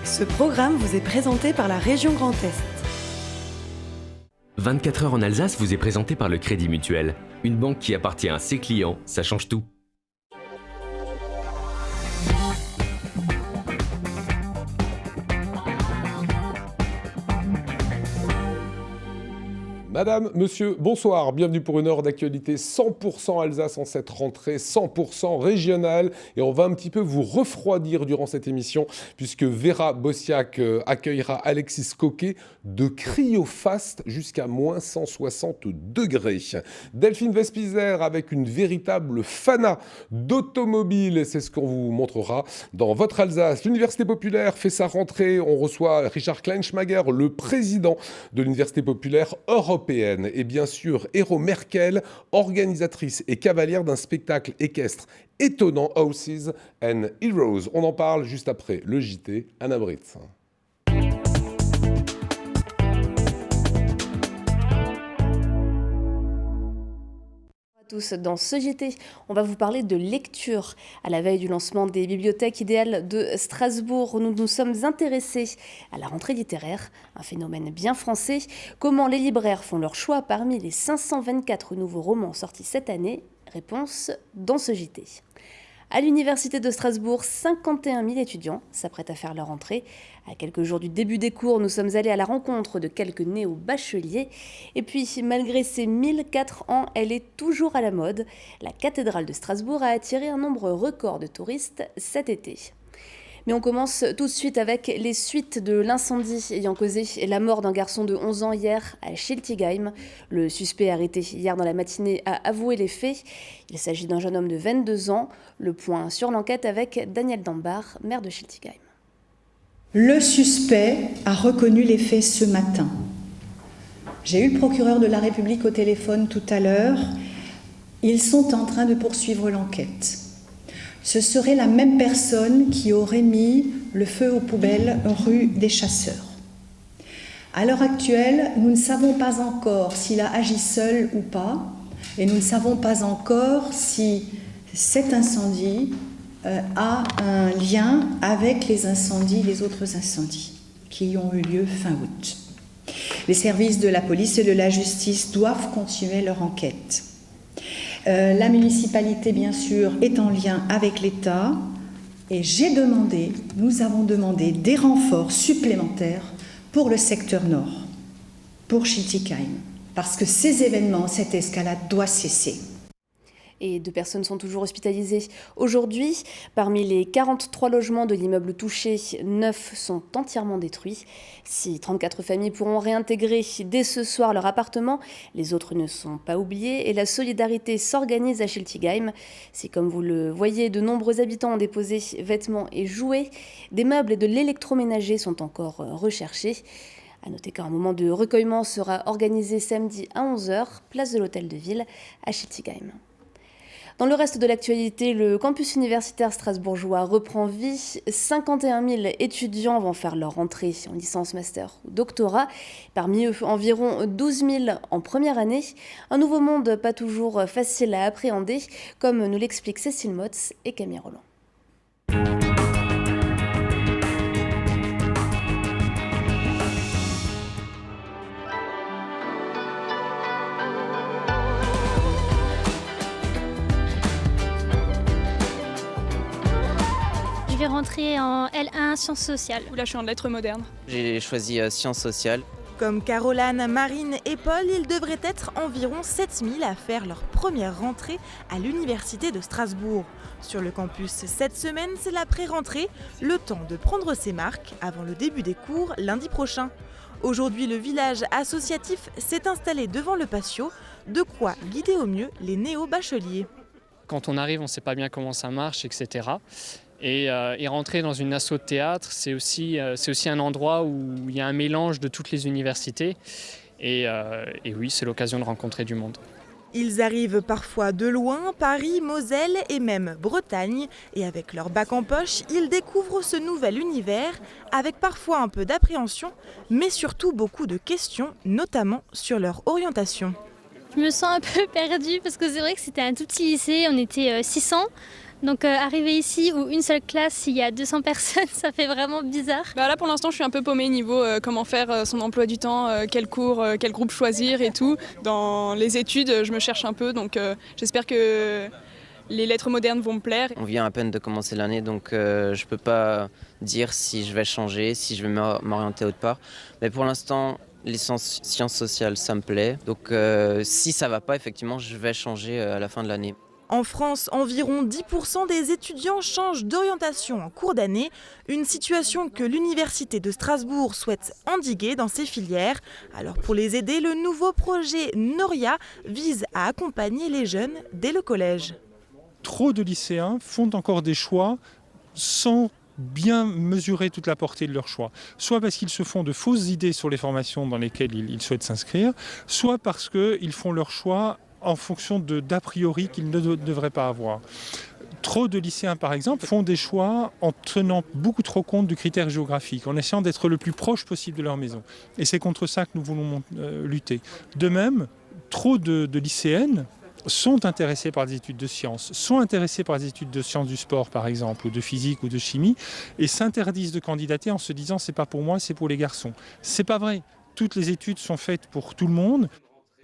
Ce programme vous est présenté par la région Grand Est. 24 heures en Alsace vous est présenté par le Crédit Mutuel. Une banque qui appartient à ses clients, ça change tout. Madame, monsieur, bonsoir, bienvenue pour une heure d'actualité 100% Alsace en cette rentrée 100% régionale. Et on va un petit peu vous refroidir durant cette émission puisque Vera Bossiac accueillera Alexis Coquet de CryoFast jusqu'à moins 160 degrés. Delphine Vespizer avec une véritable fana d'automobile, c'est ce qu'on vous montrera dans votre Alsace. L'Université populaire fait sa rentrée, on reçoit Richard Kleinschmager, le président de l'Université populaire européenne. Et bien sûr, Hero Merkel, organisatrice et cavalière d'un spectacle équestre étonnant, Horses and Heroes. On en parle juste après le JT, Anna Britz. Dans ce JT, on va vous parler de lecture. À la veille du lancement des bibliothèques idéales de Strasbourg, nous nous sommes intéressés à la rentrée littéraire, un phénomène bien français. Comment les libraires font leur choix parmi les 524 nouveaux romans sortis cette année? Réponse dans ce JT. À l'Université de Strasbourg, 51 000 étudiants s'apprêtent à faire leur entrée. À quelques jours du début des cours, nous sommes allés à la rencontre de quelques néo-bacheliers. Et puis, malgré ses 1004 ans, elle est toujours à la mode. La cathédrale de Strasbourg a attiré un nombre record de touristes cet été. Mais on commence tout de suite avec les suites de l'incendie ayant causé la mort d'un garçon de 11 ans hier à Schiltigheim. Le suspect arrêté hier dans la matinée a avoué les faits. Il s'agit d'un jeune homme de 22 ans. Le point sur l'enquête avec Daniel Dambar, maire de Schiltigheim. Le suspect a reconnu les faits ce matin. J'ai eu le procureur de la République au téléphone tout à l'heure. Ils sont en train de poursuivre l'enquête. Ce serait la même personne qui aurait mis le feu aux poubelles rue des Chasseurs. À l'heure actuelle, nous ne savons pas encore s'il a agi seul ou pas, et nous ne savons pas encore si cet incendie a un lien avec les autres incendies qui ont eu lieu fin août. Les services de la police et de la justice doivent continuer leur enquête. La municipalité, bien sûr, est en lien avec l'État et nous avons demandé des renforts supplémentaires pour le secteur nord, pour Schiltigheim, parce que ces événements, cette escalade doit cesser. Et 2 personnes sont toujours hospitalisées aujourd'hui. Parmi les 43 logements de l'immeuble touché, 9 sont entièrement détruits. Si 34 familles pourront réintégrer dès ce soir leur appartement, les autres ne sont pas oubliés et la solidarité s'organise à Schiltigheim. Si, comme vous le voyez, de nombreux habitants ont déposé vêtements et jouets, des meubles et de l'électroménager sont encore recherchés. À noter qu'un moment de recueillement sera organisé samedi à 11h, place de l'Hôtel de Ville à Schiltigheim. Dans le reste de l'actualité, le campus universitaire strasbourgeois reprend vie. 51 000 étudiants vont faire leur entrée en licence, master ou doctorat. Parmi eux, environ 12 000 en première année. Un nouveau monde pas toujours facile à appréhender, comme nous l'expliquent Cécile Motz et Camille Roland. Je vais rentrer en L1 sciences sociales. Là, je suis en lettres modernes. J'ai choisi sciences sociales. Comme Caroline, Marine et Paul, ils devraient être environ 7000 à faire leur première rentrée à l'Université de Strasbourg. Sur le campus, cette semaine, c'est la pré-rentrée, le temps de prendre ses marques avant le début des cours lundi prochain. Aujourd'hui, le village associatif s'est installé devant le patio, de quoi guider au mieux les néo-bacheliers. Quand on arrive, on ne sait pas bien comment ça marche, etc. Et rentrer dans une asso de théâtre, c'est aussi un endroit où il y a un mélange de toutes les universités. Et oui, c'est l'occasion de rencontrer du monde. Ils arrivent parfois de loin, Paris, Moselle et même Bretagne. Et avec leur bac en poche, ils découvrent ce nouvel univers avec parfois un peu d'appréhension, mais surtout beaucoup de questions, notamment sur leur orientation. Je me sens un peu perdue parce que c'est vrai que c'était un tout petit lycée, on était 600. Donc arriver ici où une seule classe, il y a 200 personnes, ça fait vraiment bizarre. Là pour l'instant je suis un peu paumée niveau comment faire son emploi du temps, quel cours, quel groupe choisir et tout. Dans les études je me cherche un peu donc j'espère que les lettres modernes vont me plaire. On vient à peine de commencer l'année donc je peux pas dire si je vais changer, si je vais m'orienter autre part. Mais pour l'instant licence sciences sociales ça me plaît. Donc si ça va pas effectivement je vais changer à la fin de l'année. En France, environ 10% des étudiants changent d'orientation en cours d'année, une situation que l'Université de Strasbourg souhaite endiguer dans ses filières. Alors pour les aider, le nouveau projet Noria vise à accompagner les jeunes dès le collège. Trop de lycéens font encore des choix sans bien mesurer toute la portée de leur choix. Soit parce qu'ils se font de fausses idées sur les formations dans lesquelles ils souhaitent s'inscrire, soit parce qu'ils font leur choix en fonction d'a priori qu'ils ne devraient pas avoir. Trop de lycéens, par exemple, font des choix en tenant beaucoup trop compte du critère géographique, en essayant d'être le plus proche possible de leur maison. Et c'est contre ça que nous voulons lutter. De même, trop de lycéennes sont intéressées par des études de sciences, sont intéressées par des études de sciences du sport, par exemple, ou de physique ou de chimie, et s'interdisent de candidater en se disant « c'est pas pour moi, c'est pour les garçons ». C'est pas vrai. Toutes les études sont faites pour tout le monde.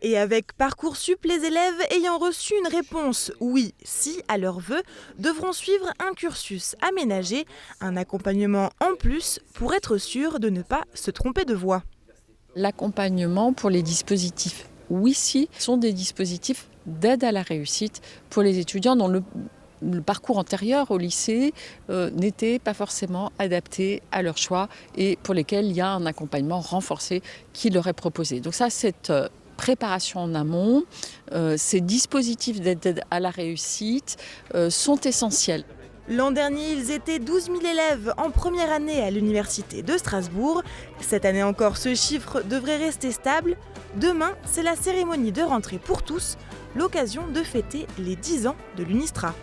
Et avec Parcoursup, les élèves ayant reçu une réponse oui, si à leur vœu devront suivre un cursus aménagé, un accompagnement en plus pour être sûr de ne pas se tromper de voie. L'accompagnement pour les dispositifs oui-si sont des dispositifs d'aide à la réussite pour les étudiants dont le parcours antérieur au lycée n'était pas forcément adapté à leur choix et pour lesquels il y a un accompagnement renforcé qui leur est proposé. Donc ça, c'est préparation en amont, ces dispositifs d'aide à la réussite sont essentiels. L'an dernier, ils étaient 12 000 élèves en première année à l'Université de Strasbourg. Cette année encore, ce chiffre devrait rester stable. Demain, c'est la cérémonie de rentrée pour tous, l'occasion de fêter les 10 ans de l'Unistra.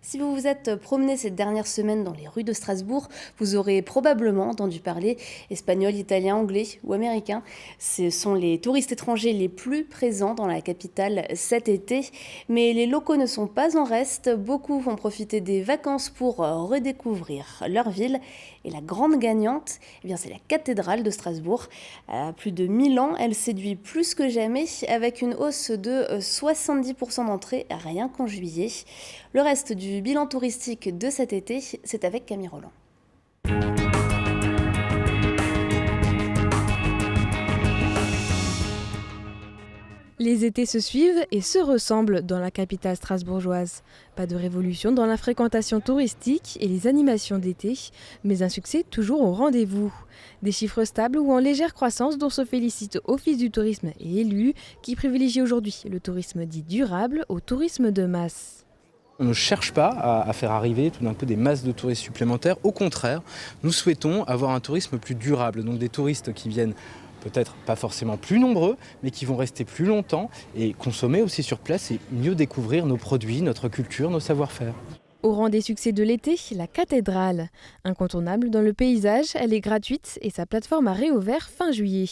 Si vous vous êtes promené ces dernières semaines dans les rues de Strasbourg, vous aurez probablement entendu parler espagnol, italien, anglais ou américain. Ce sont les touristes étrangers les plus présents dans la capitale cet été. Mais les locaux ne sont pas en reste. Beaucoup vont profiter des vacances pour redécouvrir leur ville. Et la grande gagnante, c'est la cathédrale de Strasbourg. À plus de 1000 ans, elle séduit plus que jamais avec une hausse de 70% d'entrées rien qu'en juillet. Le reste du bilan touristique de cet été, c'est avec Camille Roland. Les étés se suivent et se ressemblent dans la capitale strasbourgeoise. Pas de révolution dans la fréquentation touristique et les animations d'été, mais un succès toujours au rendez-vous. Des chiffres stables ou en légère croissance dont se félicite Office du tourisme et élus, qui privilégient aujourd'hui le tourisme dit durable au tourisme de masse. On ne cherche pas à faire arriver tout d'un coup des masses de touristes supplémentaires. Au contraire, nous souhaitons avoir un tourisme plus durable, donc des touristes qui viennent peut-être pas forcément plus nombreux, mais qui vont rester plus longtemps et consommer aussi sur place et mieux découvrir nos produits, notre culture, nos savoir-faire. Au rang des succès de l'été, la cathédrale. Incontournable dans le paysage, elle est gratuite et sa plateforme a réouvert fin juillet.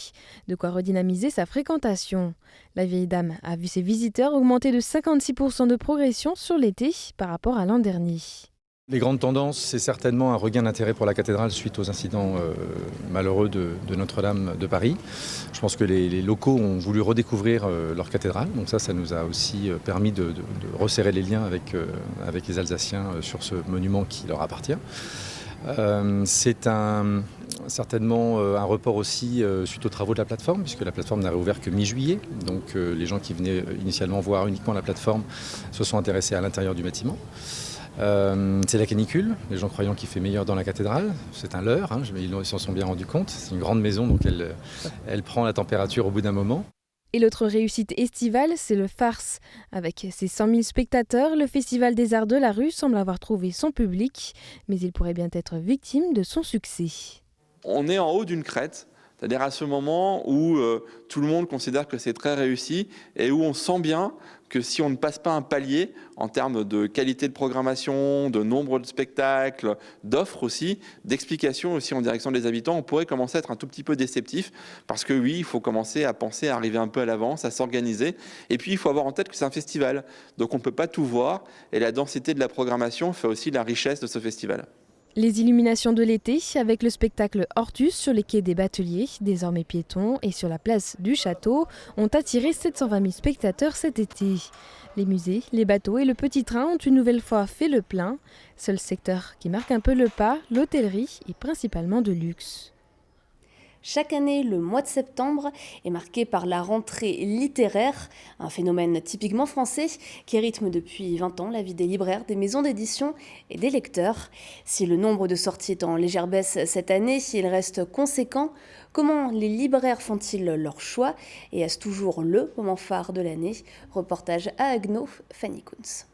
De quoi redynamiser sa fréquentation. La vieille dame a vu ses visiteurs augmenter de 56% de progression sur l'été par rapport à l'an dernier. Les grandes tendances, c'est certainement un regain d'intérêt pour la cathédrale suite aux incidents malheureux de Notre-Dame de Paris. Je pense que les locaux ont voulu redécouvrir leur cathédrale, donc ça nous a aussi permis de resserrer les liens avec les Alsaciens sur ce monument qui leur appartient. C'est certainement un report aussi suite aux travaux de la plateforme, puisque la plateforme n'a réouvert que mi-juillet. Donc les gens qui venaient initialement voir uniquement la plateforme se sont intéressés à l'intérieur du bâtiment. C'est la canicule, les gens croyant qu'il fait meilleur dans la cathédrale, c'est un leurre, ils s'en sont bien rendus compte, c'est une grande maison donc elle prend la température au bout d'un moment. Et l'autre réussite estivale, c'est le Farce. Avec ses 100 000 spectateurs, le Festival des Arts de la Rue semble avoir trouvé son public, mais il pourrait bien être victime de son succès. On est en haut d'une crête, C'est-à-dire à ce moment où tout le monde considère que c'est très réussi et où on sent bien que si on ne passe pas un palier en termes de qualité de programmation, de nombre de spectacles, d'offres aussi, d'explications aussi en direction des habitants, on pourrait commencer à être un tout petit peu déceptif parce que oui, il faut commencer à penser à arriver un peu à l'avance, à s'organiser. Et puis, il faut avoir en tête que c'est un festival. Donc, on ne peut pas tout voir et la densité de la programmation fait aussi la richesse de ce festival. Les illuminations de l'été, avec le spectacle Hortus sur les quais des Bateliers, désormais piétons, et sur la place du Château, ont attiré 720 000 spectateurs cet été. Les musées, les bateaux et le petit train ont une nouvelle fois fait le plein. Seul secteur qui marque un peu le pas, l'hôtellerie et principalement de luxe. Chaque année, le mois de septembre est marqué par la rentrée littéraire, un phénomène typiquement français qui rythme depuis 20 ans la vie des libraires, des maisons d'édition et des lecteurs. Si le nombre de sorties est en légère baisse cette année, il reste conséquent. Comment les libraires font-ils leur choix? Et est-ce toujours le moment phare de l'année? Reportage à Haguenau, Fanny Kunz.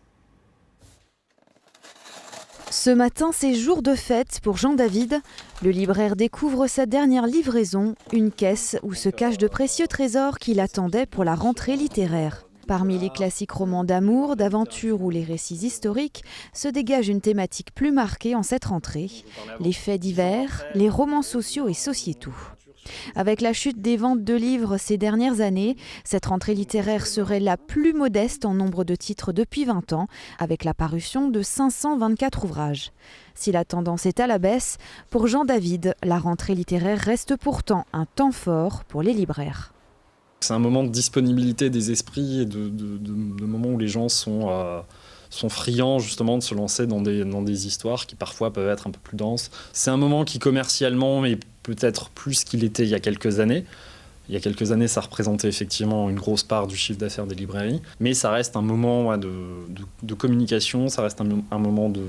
Ce matin, c'est jour de fête pour Jean-David. Le libraire découvre sa dernière livraison, une caisse où se cachent de précieux trésors qu'il attendait pour la rentrée littéraire. Parmi les classiques romans d'amour, d'aventure ou les récits historiques, se dégage une thématique plus marquée en cette rentrée, les faits divers, les romans sociaux et sociétaux. Avec la chute des ventes de livres ces dernières années, cette rentrée littéraire serait la plus modeste en nombre de titres depuis 20 ans, avec la parution de 524 ouvrages. Si la tendance est à la baisse, pour Jean-David, la rentrée littéraire reste pourtant un temps fort pour les libraires. C'est un moment de disponibilité des esprits et de moments où les gens sont friands justement de se lancer dans des histoires qui parfois peuvent être un peu plus denses. C'est un moment qui commercialement est peut-être plus qu'il était il y a quelques années. Il y a quelques années, ça représentait effectivement une grosse part du chiffre d'affaires des librairies, mais ça reste un moment de communication, ça reste un moment de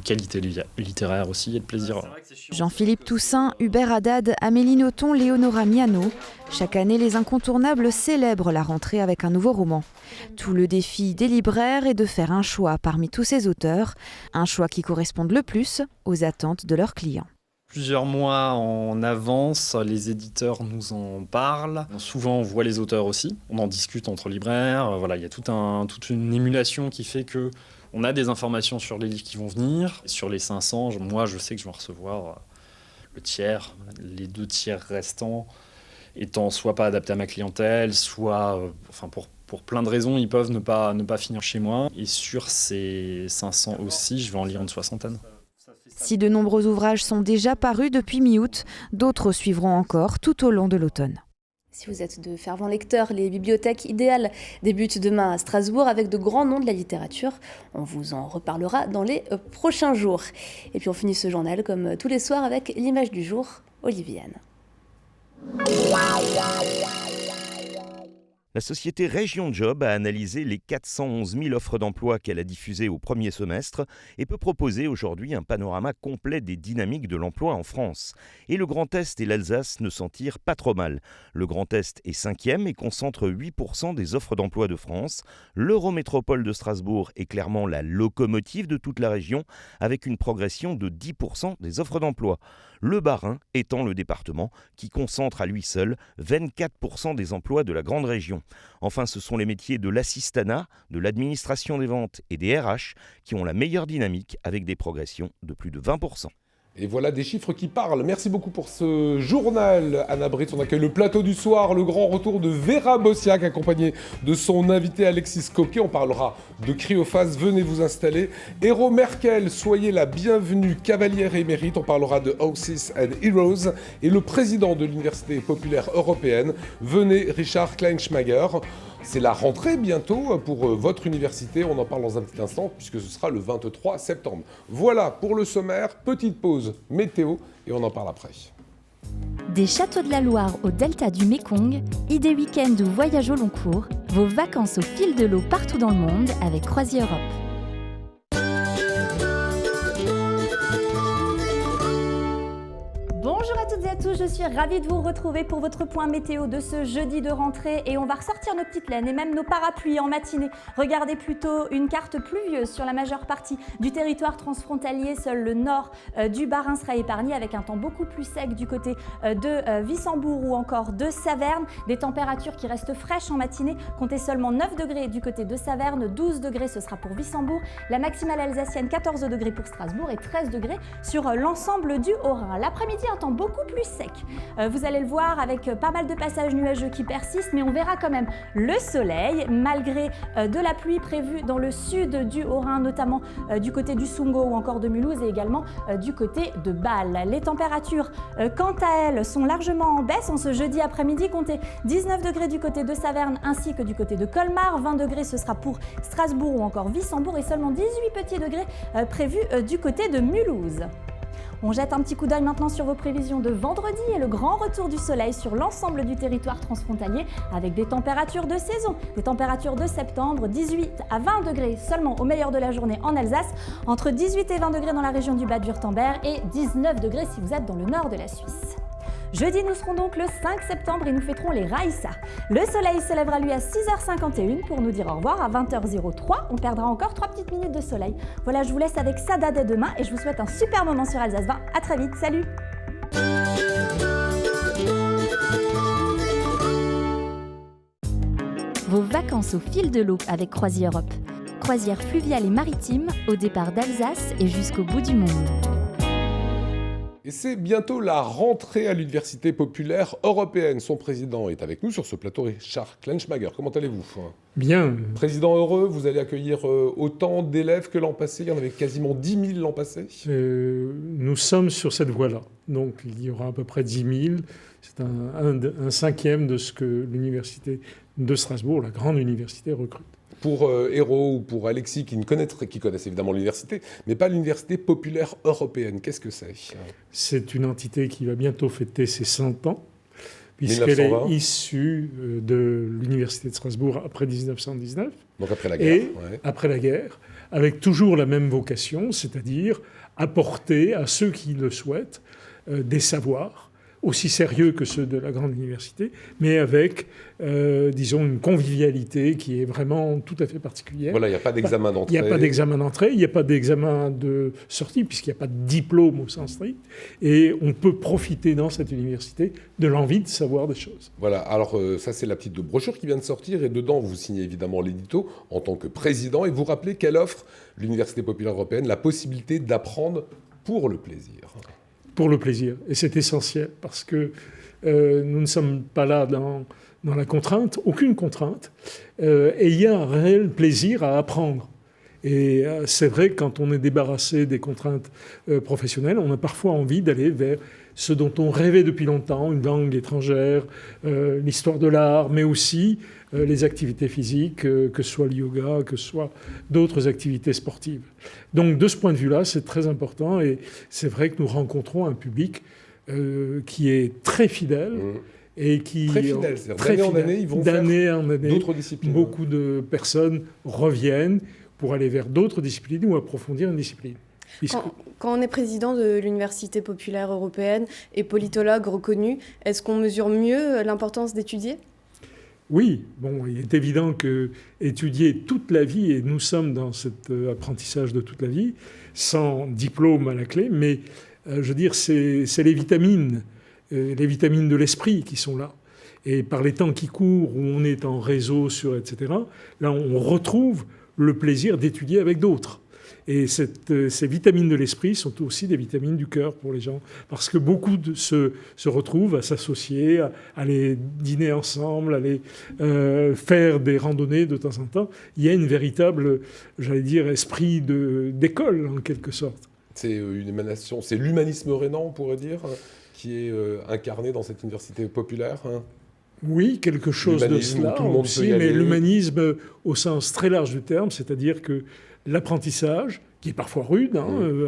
qualité littéraire aussi et de plaisir. Jean-Philippe Toussaint, Hubert Haddad, Amélie Nothomb, Léonora Miano. Chaque année, les incontournables célèbrent la rentrée avec un nouveau roman. Tout le défi des libraires est de faire un choix parmi tous ces auteurs, un choix qui corresponde le plus aux attentes de leurs clients. Plusieurs mois en avance, les éditeurs nous en parlent. Souvent, on voit les auteurs aussi. On en discute entre libraires. Voilà, il y a toute une émulation qui fait que on a des informations sur les livres qui vont venir. Et sur les 500, moi, je sais que je vais en recevoir le tiers, les 2 tiers restants étant soit pas adaptés à ma clientèle, soit, pour plein de raisons, ils peuvent ne pas finir chez moi. Et sur ces 500 aussi, je vais en lire une 60aine. Si de nombreux ouvrages sont déjà parus depuis mi-août, d'autres suivront encore tout au long de l'automne. Si vous êtes de fervents lecteurs, les bibliothèques idéales débutent demain à Strasbourg avec de grands noms de la littérature. On vous en reparlera dans les prochains jours. Et puis on finit ce journal comme tous les soirs avec l'image du jour, Oliviane. La société Région Job a analysé les 411 000 offres d'emploi qu'elle a diffusées au premier semestre et peut proposer aujourd'hui un panorama complet des dynamiques de l'emploi en France. Et le Grand Est et l'Alsace ne s'en tirent pas trop mal. Le Grand Est est 5e et concentre 8% des offres d'emploi de France. L'Eurométropole de Strasbourg est clairement la locomotive de toute la région avec une progression de 10% des offres d'emploi. Le Bas-Rhin étant le département qui concentre à lui seul 24% des emplois de la grande région. Enfin, ce sont les métiers de l'assistanat, de l'administration des ventes et des RH qui ont la meilleure dynamique avec des progressions de plus de 20%. Et voilà des chiffres qui parlent. Merci beaucoup pour ce journal, Anna Britz. On accueille le plateau du soir, le grand retour de Vera Bosiak, accompagnée de son invité Alexis Coquet. On parlera de cryophase, venez vous installer. Héro Merkel, soyez la bienvenue, cavalière émérite. On parlera de Houses and Heroes. Et le président de l'Université populaire européenne, venez Richard Kleinschmager. C'est la rentrée bientôt pour votre université, on en parle dans un petit instant puisque ce sera le 23 septembre. Voilà pour le sommaire, petite pause météo et on en parle après. Des châteaux de la Loire au delta du Mékong, idées week-end ou voyage au long cours, vos vacances au fil de l'eau partout dans le monde avec Croisière Europe. Bonjour à toutes et à tous, je suis ravie de vous retrouver pour votre point météo de ce jeudi de rentrée et on va ressortir nos petites laines et même nos parapluies en matinée. Regardez plutôt une carte pluvieuse sur la majeure partie du territoire transfrontalier. Seul le nord du Bas-Rhin sera épargné avec un temps beaucoup plus sec du côté de Wissembourg ou encore de Saverne. Des températures qui restent fraîches en matinée. Comptez seulement 9 degrés du côté de Saverne, 12 degrés ce sera pour Wissembourg. La maximale alsacienne 14 degrés pour Strasbourg et 13 degrés sur l'ensemble du Haut-Rhin. L'après-midi, un temps beaucoup plus sec. Vous allez le voir avec pas mal de passages nuageux qui persistent, mais on verra quand même le soleil, malgré de la pluie prévue dans le sud du Haut-Rhin, notamment du côté du Sungo ou encore de Mulhouse et également du côté de Bâle. Les températures, quant à elles, sont largement en baisse en ce jeudi après-midi. Comptez 19 degrés du côté de Saverne ainsi que du côté de Colmar. 20 degrés, ce sera pour Strasbourg ou encore Wissembourg et seulement 18 petits degrés prévus du côté de Mulhouse. On jette un petit coup d'œil maintenant sur vos prévisions de vendredi et le grand retour du soleil sur l'ensemble du territoire transfrontalier avec des températures de saison, des températures de septembre, 18 à 20 degrés seulement au meilleur de la journée en Alsace, entre 18 et 20 degrés dans la région du Bade-Wurtemberg et 19 degrés si vous êtes dans le nord de la Suisse. Jeudi, nous serons donc le 5 septembre et nous fêterons les Raïssa. Le soleil se lèvera lui à 6h51 pour nous dire au revoir à 20h03. On perdra encore 3 petites minutes de soleil. Voilà, je vous laisse avec Sada dès demain et je vous souhaite un super moment sur Alsace 20. À très vite, salut! Vos vacances au fil de l'eau avec CroisiEurope. Croisière fluviale et maritime au départ d'Alsace et jusqu'au bout du monde. Et c'est bientôt la rentrée à l'Université populaire européenne. Son président est avec nous sur ce plateau, Richard Klenschmager. Comment allez-vous ? Bien. Président heureux, vous allez accueillir autant d'élèves que l'an passé. Il y en avait quasiment 10 000 l'an passé. Nous sommes sur cette voie-là. Donc il y aura à peu près 10 000. C'est un cinquième de ce que l'Université de Strasbourg, la grande université, recrute. Pour Hérault ou pour Alexis, qui connaissent évidemment l'université, mais pas l'Université populaire européenne. Qu'est-ce que c'est ? C'est une entité qui va bientôt fêter ses 100 ans, puisqu'elle est issue de l'Université de Strasbourg après 1919. Donc après la guerre. Et après la guerre, avec toujours la même vocation, c'est-à-dire apporter à ceux qui le souhaitent des savoirs, aussi sérieux que ceux de la grande université, mais avec, disons, une convivialité qui est vraiment tout à fait particulière. Voilà, il n'y a pas d'examen d'entrée. Il n'y a pas d'examen d'entrée, il n'y a pas d'examen de sortie, puisqu'il n'y a pas de diplôme au sens strict. Et on peut profiter dans cette université de l'envie de savoir des choses. Voilà, alors ça c'est la petite brochure qui vient de sortir, et dedans vous signez évidemment l'édito en tant que président, et vous rappelez qu'elle offre, l'Université populaire européenne, la possibilité d'apprendre pour le plaisir. Pour le plaisir. Et c'est essentiel parce que nous ne sommes pas là dans la contrainte, aucune contrainte. Et il y a un réel plaisir à apprendre. Et c'est vrai que quand on est débarrassé des contraintes professionnelles, on a parfois envie d'aller vers ce dont on rêvait depuis longtemps, une langue étrangère, l'histoire de l'art, mais aussi les activités physiques, que ce soit le yoga, que ce soit d'autres activités sportives. Donc de ce point de vue-là, c'est très important et c'est vrai que nous rencontrons un public qui est très fidèle. Et qui, très fidèle, c'est-à-dire d'année en année, ils vont faire d'autres disciplines. Beaucoup de personnes reviennent pour aller vers d'autres disciplines ou approfondir une discipline. Quand on est président de l'Université populaire européenne et politologue reconnu, est-ce qu'on mesure mieux l'importance d'étudier ? Oui, bon, il est évident qu'étudier toute la vie, et nous sommes dans cet apprentissage de toute la vie, sans diplôme à la clé, mais je veux dire, c'est les vitamines de l'esprit qui sont là. Et par les temps qui courent, où on est en réseau, etc., là, on retrouve le plaisir d'étudier avec d'autres. Et ces vitamines de l'esprit sont aussi des vitamines du cœur pour les gens, parce que beaucoup se retrouvent à s'associer, à aller dîner ensemble, à aller faire des randonnées de temps en temps. Il y a une véritable, j'allais dire, esprit d'école, en quelque sorte. C'est une émanation, c'est l'humanisme rhénan, on pourrait dire, qui est incarné dans cette université populaire. Oui, quelque chose de cela aussi, mais l'humanisme au sens très large du terme, c'est-à-dire que l'apprentissage, qui est parfois rude,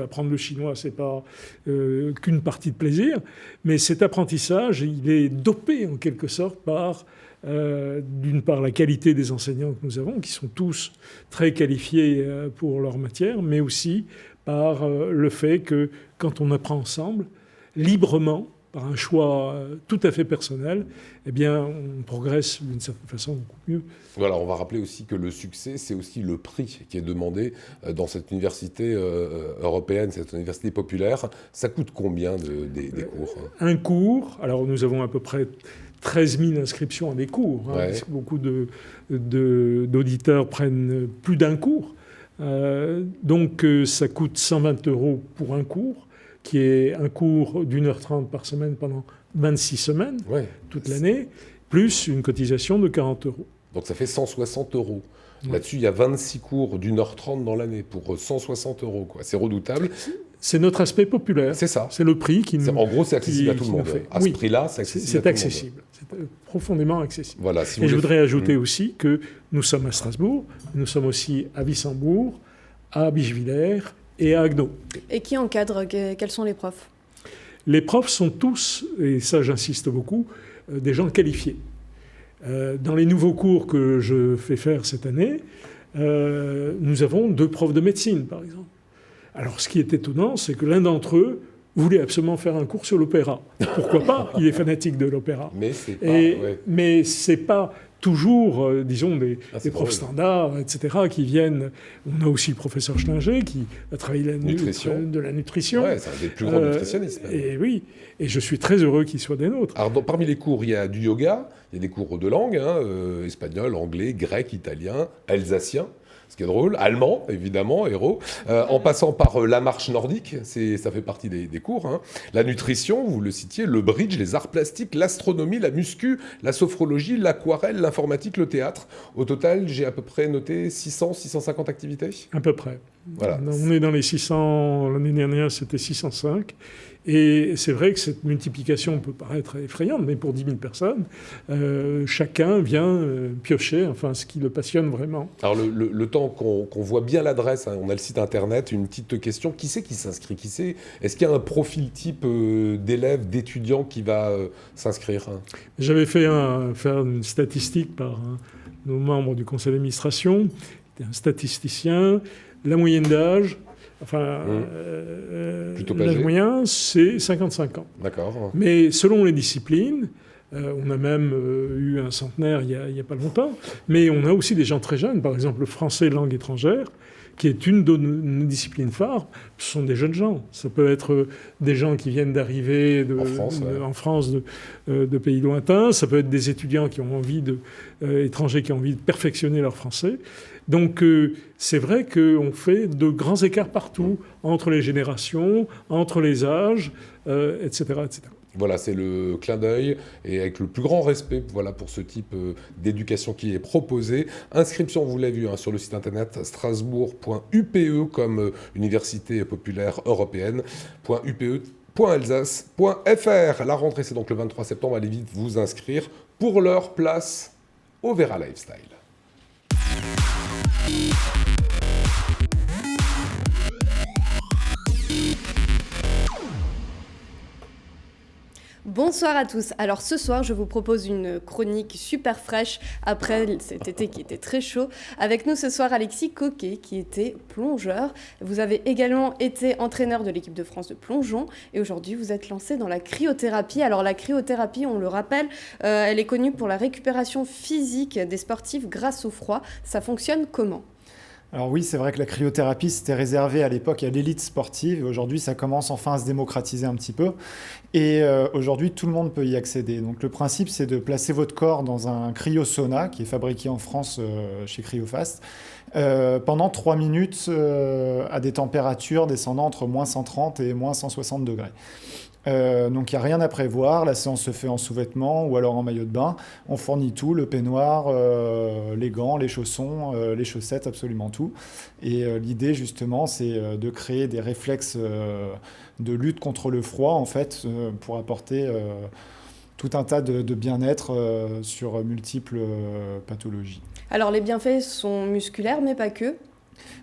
apprendre le chinois, c'est pas qu'une partie de plaisir, mais cet apprentissage, il est dopé en quelque sorte par, d'une part, la qualité des enseignants que nous avons, qui sont tous très qualifiés pour leur matière, mais aussi par le fait que quand on apprend ensemble, librement, par un choix tout à fait personnel, eh bien, on progresse d'une certaine façon beaucoup mieux. Voilà, on va rappeler aussi que le succès, c'est aussi le prix qui est demandé dans cette université européenne, cette université populaire. Ça coûte combien des cours? Un cours, alors nous avons à peu près 13 000 inscriptions à des cours, parce que beaucoup d'auditeurs prennent plus d'un cours. Donc ça coûte 120 € pour un cours, qui est un cours d'1h30 par semaine pendant 26 semaines, toute l'année, plus une cotisation de 40 €. Donc ça fait 160 €. Là-dessus, il y a 26 cours d'1h30 dans l'année pour 160 €. C'est redoutable. C'est notre aspect populaire. C'est ça. C'est le prix qui nous... En gros, c'est accessible à tout le monde. À ce prix-là, c'est accessible à tout le monde. C'est profondément accessible. Voilà, et je voudrais ajouter aussi que nous sommes à Strasbourg, nous sommes aussi à Wissembourg, à Bischwiller et à Haguenau. Et qui encadre? Quels sont les profs? Les profs sont tous, et ça j'insiste beaucoup, des gens qualifiés. Dans les nouveaux cours que je fais faire cette année, nous avons 2 profs de médecine, par exemple. Alors, ce qui est étonnant, c'est que l'un d'entre eux voulait absolument faire un cours sur l'opéra. Pourquoi pas? Il est fanatique de l'opéra. Mais c'est pas toujours, disons, des profs standards, etc., qui viennent... On a aussi le professeur Schlinger, qui a travaillé de la nutrition. Ouais, c'est un des plus grands nutritionnistes. Et oui, et je suis très heureux qu'il soit des nôtres. Alors, parmi les cours, il y a du yoga, il y a des cours de langue, espagnol, anglais, grec, italien, alsacien. Ce qui est drôle, allemand, évidemment, héros, en passant par la marche nordique, ça fait partie des cours. La nutrition, vous le citiez, le bridge, les arts plastiques, l'astronomie, la muscu, la sophrologie, l'aquarelle, l'informatique, le théâtre. Au total, j'ai à peu près noté 600-650 activités. À peu près. Voilà. On est dans les 600, l'année dernière c'était 605. Et c'est vrai que cette multiplication peut paraître effrayante, mais pour 10 000 personnes, chacun vient piocher ce qui le passionne vraiment. Alors le temps qu'on voit bien l'adresse, on a le site internet, une petite question, qui c'est qui s'inscrit? Est-ce qu'il y a un profil type d'élève, d'étudiant qui va s'inscrire? J'avais fait faire une statistique par nos membres du conseil d'administration, un statisticien, la moyenne d'âge... l'âge moyen, c'est 55 ans. D'accord. Mais selon les disciplines, on a même eu un centenaire il n'y a pas longtemps, mais on a aussi des gens très jeunes, par exemple le français langue étrangère, qui est une de nos disciplines phares. Ce sont des jeunes gens. Ça peut être des gens qui viennent d'arriver en France de pays lointains. Ça peut être des étudiants qui ont envie étrangers qui ont envie de perfectionner leur français. Donc c'est vrai qu'on fait de grands écarts partout, entre les générations, entre les âges, etc., etc. Voilà, c'est le clin d'œil et avec le plus grand respect pour ce type d'éducation qui est proposé. Inscription, vous l'avez vu sur le site internet strasbourg.upe comme Université populaire européenne, .upe.alsace.fr. La rentrée, c'est donc le 23 septembre. Allez vite vous inscrire. Pour leur place au Vera Lifestyle. Bonsoir à tous. Alors ce soir, je vous propose une chronique super fraîche après cet été qui était très chaud. Avec nous ce soir, Alexis Coquet, qui était plongeur. Vous avez également été entraîneur de l'équipe de France de plongeon. Et aujourd'hui, vous êtes lancé dans la cryothérapie. Alors la cryothérapie, on le rappelle, elle est connue pour la récupération physique des sportifs grâce au froid. Ça fonctionne comment ? Alors oui, c'est vrai que la cryothérapie, c'était réservé à l'époque à l'élite sportive. Et aujourd'hui, ça commence enfin à se démocratiser un petit peu. Et aujourd'hui, tout le monde peut y accéder. Donc le principe, c'est de placer votre corps dans un cryosauna qui est fabriqué en France chez Cryofast pendant 3 minutes à des températures descendant entre moins 130 et moins 160 degrés. Donc il n'y a rien à prévoir, la séance se fait en sous-vêtements ou alors en maillot de bain. On fournit tout, le peignoir, les gants, les chaussons, les chaussettes, absolument tout. Et l'idée justement, c'est de créer des réflexes de lutte contre le froid en fait, pour apporter tout un tas de bien-être sur multiples pathologies. Alors les bienfaits sont musculaires mais pas que.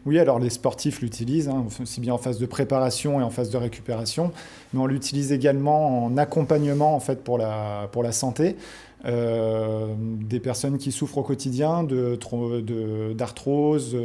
Oui, alors les sportifs l'utilisent, aussi bien en phase de préparation et en phase de récupération, mais on l'utilise également en accompagnement en fait, pour la santé. des personnes qui souffrent au quotidien d'arthrose,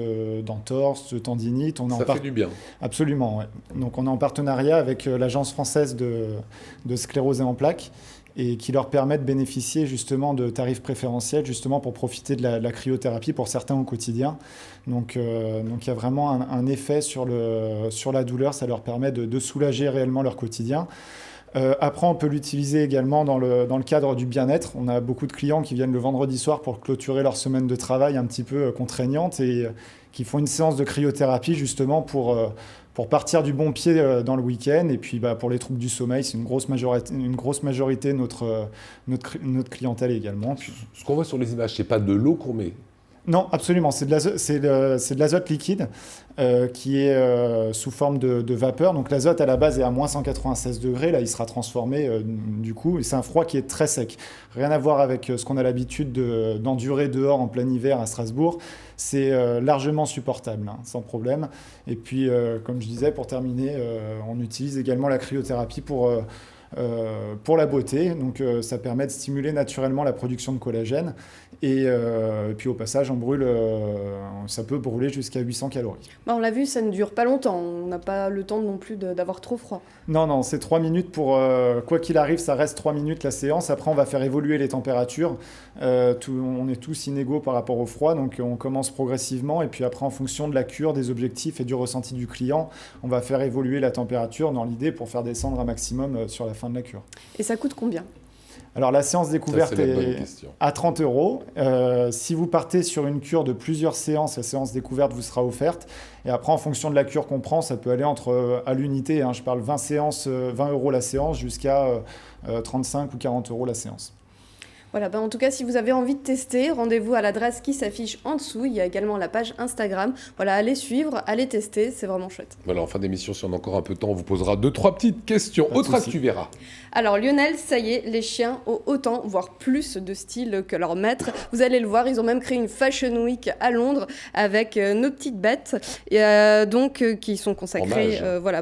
d'entorse, de tendinite. Ça fait du bien. Absolument, ouais. Donc on est en partenariat avec l'Agence française de sclérose et en plaques, et qui leur permet de bénéficier justement de tarifs préférentiels justement pour profiter de la cryothérapie pour certains au quotidien. Donc il y a vraiment un effet sur la douleur, ça leur permet de soulager réellement leur quotidien. Après, on peut l'utiliser également dans le cadre du bien-être. On a beaucoup de clients qui viennent le vendredi soir pour clôturer leur semaine de travail un petit peu contraignante et qui font une séance de cryothérapie justement pour partir du bon pied dans le week-end. Et puis pour les troubles du sommeil, c'est une grosse majorité de notre clientèle également. Ce qu'on voit sur les images, c'est pas de l'eau qu'on met. Non, absolument. C'est de l'azote liquide qui est sous forme de vapeur. Donc l'azote à la base est à moins 196 degrés. Là, il sera transformé du coup. Et c'est un froid qui est très sec. Rien à voir avec ce qu'on a l'habitude d'endurer dehors en plein hiver à Strasbourg. C'est largement supportable, hein, sans problème. Et puis, comme je disais, pour terminer, on utilise également la cryothérapie pour la beauté. Donc ça permet de stimuler naturellement la production de collagène et puis au passage ça peut brûler jusqu'à 800 calories. On l'a vu, ça ne dure pas longtemps, on n'a pas le temps non plus d'avoir trop froid. Non, c'est 3 minutes pour quoi qu'il arrive, ça reste 3 minutes la séance. Après on va faire évoluer les températures, on est tous inégaux par rapport au froid, donc on commence progressivement et puis après en fonction de la cure, des objectifs et du ressenti du client, on va faire évoluer la température dans l'idée pour faire descendre un maximum sur la fin de la cure. Et ça coûte combien ? Alors la séance découverte est à 30 €. Si vous partez sur une cure de plusieurs séances, la séance découverte vous sera offerte. Et après, en fonction de la cure qu'on prend, ça peut aller à l'unité, hein, je parle 20 séances, 20 € la séance, jusqu'à 35 ou 40 € la séance. Voilà, en tout cas, si vous avez envie de tester, rendez-vous à l'adresse qui s'affiche en dessous. Il y a également la page Instagram. Voilà, allez suivre, allez tester, c'est vraiment chouette. Voilà, en fin d'émission, si on a encore un peu de temps, on vous posera 2-3 petites questions. Autre actu, Vera. Alors Lionel, ça y est, les chiens ont autant, voire plus de style que leur maître. Vous allez le voir, ils ont même créé une Fashion Week à Londres avec nos petites bêtes, qui sont consacrées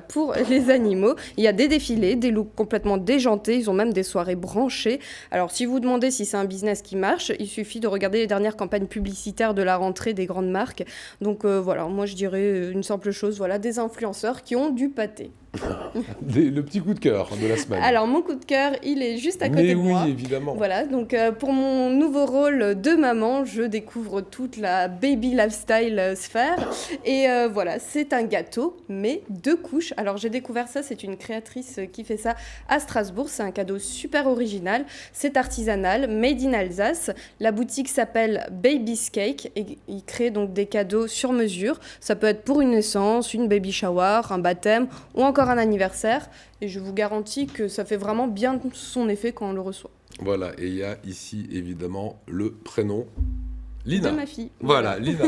pour les animaux. Il y a des défilés, des looks complètement déjantés, ils ont même des soirées branchées. Alors si vous vous demandez si c'est un business qui marche, il suffit de regarder les dernières campagnes publicitaires de la rentrée des grandes marques. Donc moi je dirais une simple chose, des influenceurs qui ont du pâté. Le petit coup de cœur de la semaine. Alors mon coup de cœur, il est juste à côté de moi. Oui, évidemment. Voilà, donc pour mon nouveau rôle de maman, je découvre toute la baby lifestyle sphère. Et c'est un gâteau, mais 2 couches. Alors j'ai découvert ça, c'est une créatrice qui fait ça à Strasbourg. C'est un cadeau super original. C'est artisanal, made in Alsace. La boutique s'appelle Baby's Cake et il crée donc des cadeaux sur mesure. Ça peut être pour une naissance, une baby shower, un baptême ou encore un anniversaire, et je vous garantis que ça fait vraiment bien son effet quand on le reçoit. Voilà, et il y a ici évidemment le prénom Lina. De ma fille. Voilà, Lina.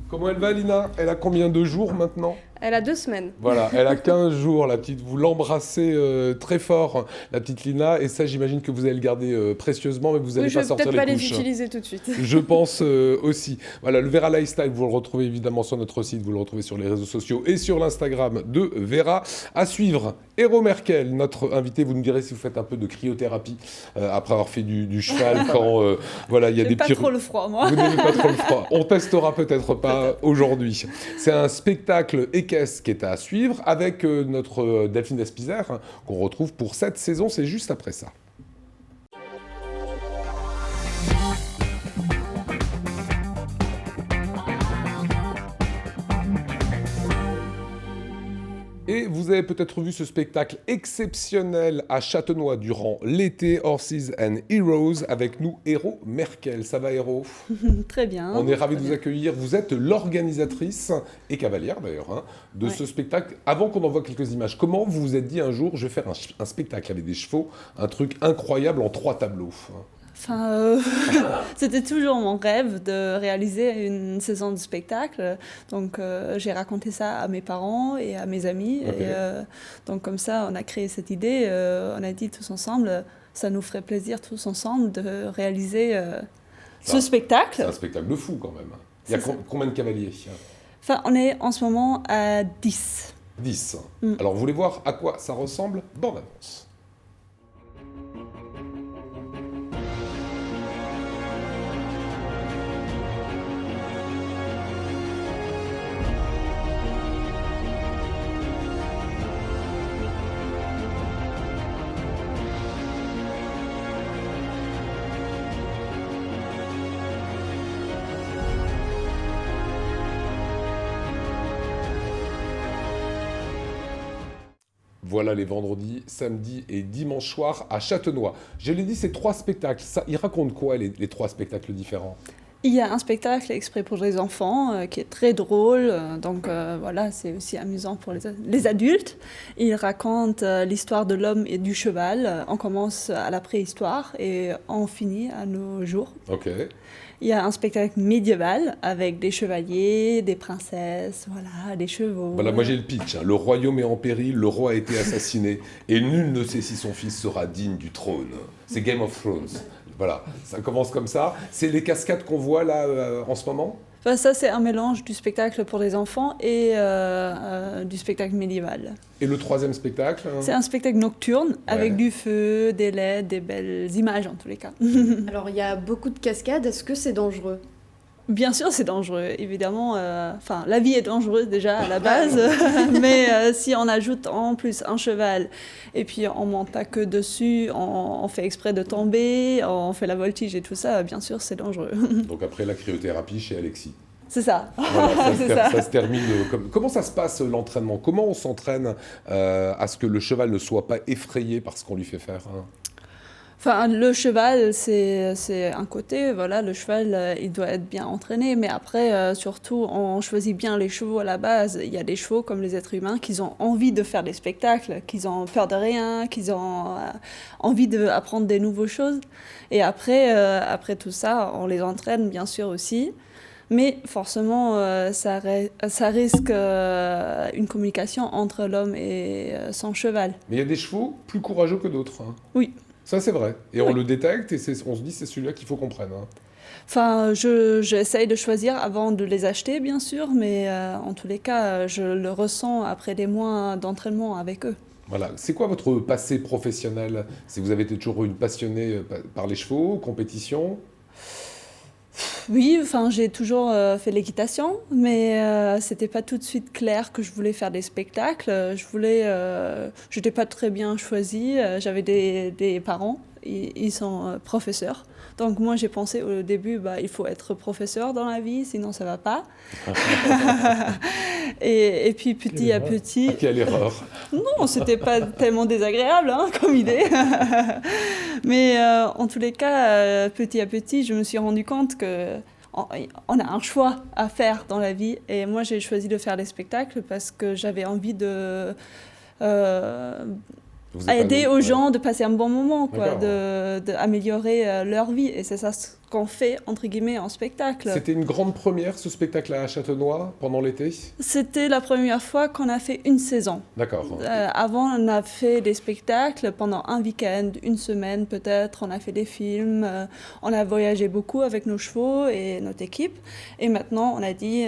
Comment elle va, Lina ? Elle a combien de jours maintenant ? Elle a 2 semaines. Voilà, elle a 15 jours, la petite. Vous l'embrassez très fort, la petite Lina, et ça, j'imagine que vous allez le garder précieusement, mais vous n'allez pas sortir les couches. Je vais peut-être pas les utiliser tout de suite. Je pense aussi. Voilà, le Vera Lifestyle, vous le retrouvez évidemment sur notre site, vous le retrouvez sur les réseaux sociaux et sur l'Instagram de Vera. À suivre, Héro Merkel, notre invité. Vous nous direz si vous faites un peu de cryothérapie après avoir fait du cheval, quand il y a des petits... Pas trop le froid, moi. Vous n'aimez pas trop le froid. On testera peut-être pas aujourd'hui. C'est un spectacle équestre qui est à suivre avec notre Delphine Despizère qu'on retrouve pour cette saison. C'est juste après ça. Et vous avez peut-être vu ce spectacle exceptionnel à Châtenois durant l'été, Horses and Heroes, avec nous, Héro Merkel. Ça va, Héro ? Très bien. On est ravis de vous accueillir. Vous êtes l'organisatrice, et cavalière d'ailleurs, de ce spectacle. Avant qu'on en voit quelques images, comment vous vous êtes dit un jour, je vais faire un spectacle avec des chevaux, un truc incroyable en 3 tableaux ? C'était toujours mon rêve de réaliser une saison de spectacle. Donc, j'ai raconté ça à mes parents et à mes amis. Okay. Et, donc, comme ça, on a créé cette idée. On a dit tous ensemble, ça nous ferait plaisir tous ensemble de réaliser ce spectacle. C'est un spectacle de fou quand même. Il y a combien de cavaliers ? On est en ce moment à 10. 10. Alors, vous voulez voir à quoi ça ressemble ? Bande annonce. Voilà les vendredis, samedis et dimanche soir à Châtenois. Je l'ai dit, c'est 3 spectacles. Ils racontent quoi les 3 spectacles différents ? Il y a un spectacle exprès pour les enfants qui est très drôle, donc voilà, c'est aussi amusant pour les adultes. Il raconte l'histoire de l'homme et du cheval. On commence à la préhistoire et on finit à nos jours. Ok. Il y a un spectacle médiéval avec des chevaliers, des princesses, voilà, des chevaux. Voilà, moi j'ai le pitch. Le royaume est en péril, le roi a été assassiné et nul ne sait si son fils sera digne du trône. C'est Game of Thrones. Voilà, ça commence comme ça. C'est les cascades qu'on voit là en ce moment ? Enfin, ça, c'est un mélange du spectacle pour les enfants et du spectacle médiéval. Et le 3e spectacle C'est un spectacle nocturne avec du feu, des LED, des belles images en tous les cas. Alors, il y a beaucoup de cascades. Est-ce que c'est dangereux ? Bien sûr, c'est dangereux, évidemment. La vie est dangereuse déjà à la base, mais si on ajoute en plus un cheval et puis on monte à queue dessus, on fait exprès de tomber, on fait la voltige et tout ça, bien sûr, c'est dangereux. Donc après la cryothérapie chez Alexis. C'est ça. Voilà, ça se termine. Comment ça se passe l'entraînement ? Comment on s'entraîne à ce que le cheval ne soit pas effrayé par ce qu'on lui fait faire Enfin, le cheval, c'est un côté, voilà, le cheval, il doit être bien entraîné, mais après, surtout, on choisit bien les chevaux à la base. Il y a des chevaux, comme les êtres humains, qui ont envie de faire des spectacles, qui ont peur de rien, qui ont envie d'apprendre des nouvelles choses. Et après tout ça, on les entraîne, bien sûr, aussi. Mais forcément, ça risque une communication entre l'homme et son cheval. Mais il y a des chevaux plus courageux que d'autres. Oui. Ça, c'est vrai. Et on le détecte et on se dit c'est celui-là qu'il faut qu'on prenne. Enfin, j'essaye de choisir avant de les acheter, bien sûr, mais en tous les cas, je le ressens après des mois d'entraînement avec eux. Voilà. C'est quoi votre passé professionnel ? Vous avez été toujours une passionnée par les chevaux, compétition ? Oui, enfin, j'ai toujours fait l'équitation, mais c'était pas tout de suite clair que je voulais faire des spectacles. J'étais pas très bien choisie. J'avais des parents, ils sont professeurs. Donc moi, j'ai pensé au début, il faut être professeur dans la vie, sinon ça va pas. et puis petit à petit... Quelle erreur. Non, c'était pas tellement désagréable comme idée. Mais en tous les cas, petit à petit, je me suis rendu compte que on a un choix à faire dans la vie. Et moi, j'ai choisi de faire des spectacles parce que j'avais envie de... aider aux gens de passer un bon moment, d'améliorer leur vie. Et c'est ça ce qu'on fait, entre guillemets, en spectacle. C'était une grande première, ce spectacle à Châtenois, pendant l'été ? C'était la première fois qu'on a fait une saison. D'accord. Avant, on a fait des spectacles pendant un week-end, une semaine peut-être. On a fait des films, on a voyagé beaucoup avec nos chevaux et notre équipe. Et maintenant, on a dit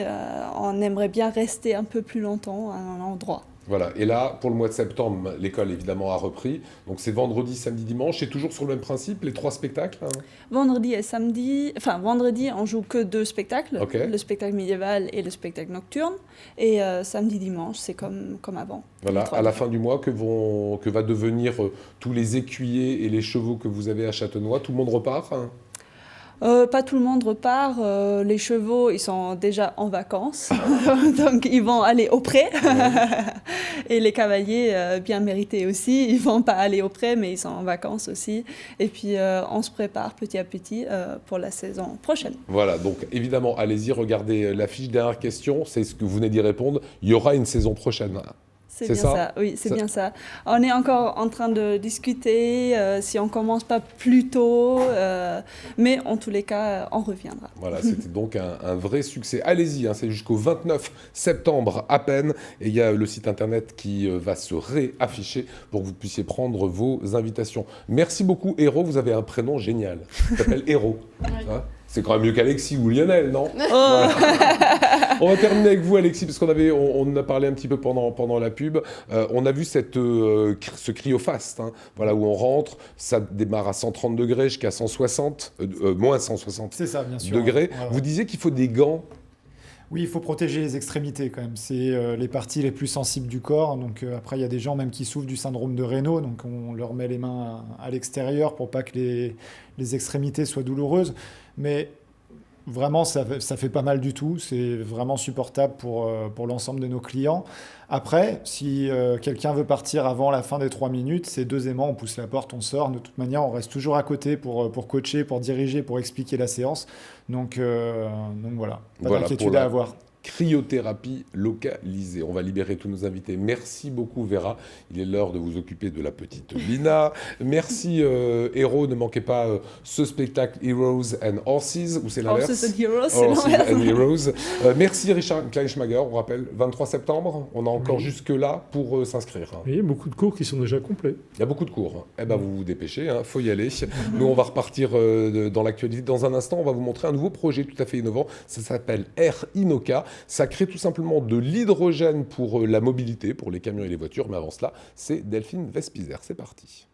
on aimerait bien rester un peu plus longtemps à un endroit. Voilà, et là, pour le mois de septembre, l'école évidemment a repris. Donc c'est vendredi, samedi, dimanche. C'est toujours sur le même principe, les 3 spectacles Vendredi et samedi, vendredi, on joue que 2 spectacles, le spectacle médiéval et le spectacle nocturne. Et samedi, dimanche, c'est comme avant. Voilà, à la fin du mois, que va devenir tous les écuyers et les chevaux que vous avez à Châtenois ? Tout le monde repart Pas tout le monde repart. Les chevaux, ils sont déjà en vacances, donc ils vont aller au pré. Et les cavaliers, bien mérités aussi, ils vont pas aller au pré, mais ils sont en vacances aussi. Et puis, on se prépare petit à petit pour la saison prochaine. Voilà, donc évidemment, allez-y, regardez l'affiche. Dernière question, c'est ce que vous venez d'y répondre. Il y aura une saison prochaine. C'est bien ça, oui, c'est bien ça. On est encore en train de discuter si on commence pas plus tôt, mais en tous les cas, on reviendra. Voilà, c'était donc un vrai succès. Allez-y, c'est jusqu'au 29 septembre à peine, et il y a le site internet qui va se réafficher pour que vous puissiez prendre vos invitations. Merci beaucoup, Héro, vous avez un prénom génial. Il s'appelle Héro. Hein ? C'est quand même mieux qu'Alexis ou Lionel, non ? Voilà. On va terminer avec vous, Alexis, parce on en a parlé un petit peu pendant la pub. On a vu ce cryofast, voilà, où on rentre, ça démarre à 130 degrés jusqu'à 160, moins 160 c'est ça, bien sûr, degrés. Ouais. Vous disiez qu'il faut des gants. Oui, il faut protéger les extrémités quand même. C'est les parties les plus sensibles du corps. Donc après, il y a des gens même qui souffrent du syndrome de Raynaud. Donc on leur met les mains à l'extérieur pour pas que les extrémités soient douloureuses. Mais vraiment, ça fait pas mal du tout. C'est vraiment supportable pour l'ensemble de nos clients. Après, si quelqu'un veut partir avant la fin des 3 minutes, c'est 2 aimants, on pousse la porte, on sort. De toute manière, on reste toujours à côté pour coacher, pour diriger, pour expliquer la séance. Donc voilà, pas d'inquiétude à avoir. Cryothérapie localisée. On va libérer tous nos invités. Merci beaucoup Vera. Il est l'heure de vous occuper de la petite Lina. Merci Héros. Ne manquez pas ce spectacle Heroes and Horses, ou c'est l'inverse. Horses and Heroes, c'est l'inverse. And Heroes. Merci Richard Kleinschmager. On rappelle, 23 septembre. On a encore jusque là pour s'inscrire. Il y a beaucoup de cours qui sont déjà complets. Il y a beaucoup de cours. Eh ben, vous vous dépêchez, faut y aller. Nous, on va repartir dans l'actualité. Dans un instant, on va vous montrer un nouveau projet tout à fait innovant. Ça s'appelle Air Inoca. Ça crée tout simplement de l'hydrogène pour la mobilité, pour les camions et les voitures. Mais avant cela, c'est Delphine Vespizer. C'est parti.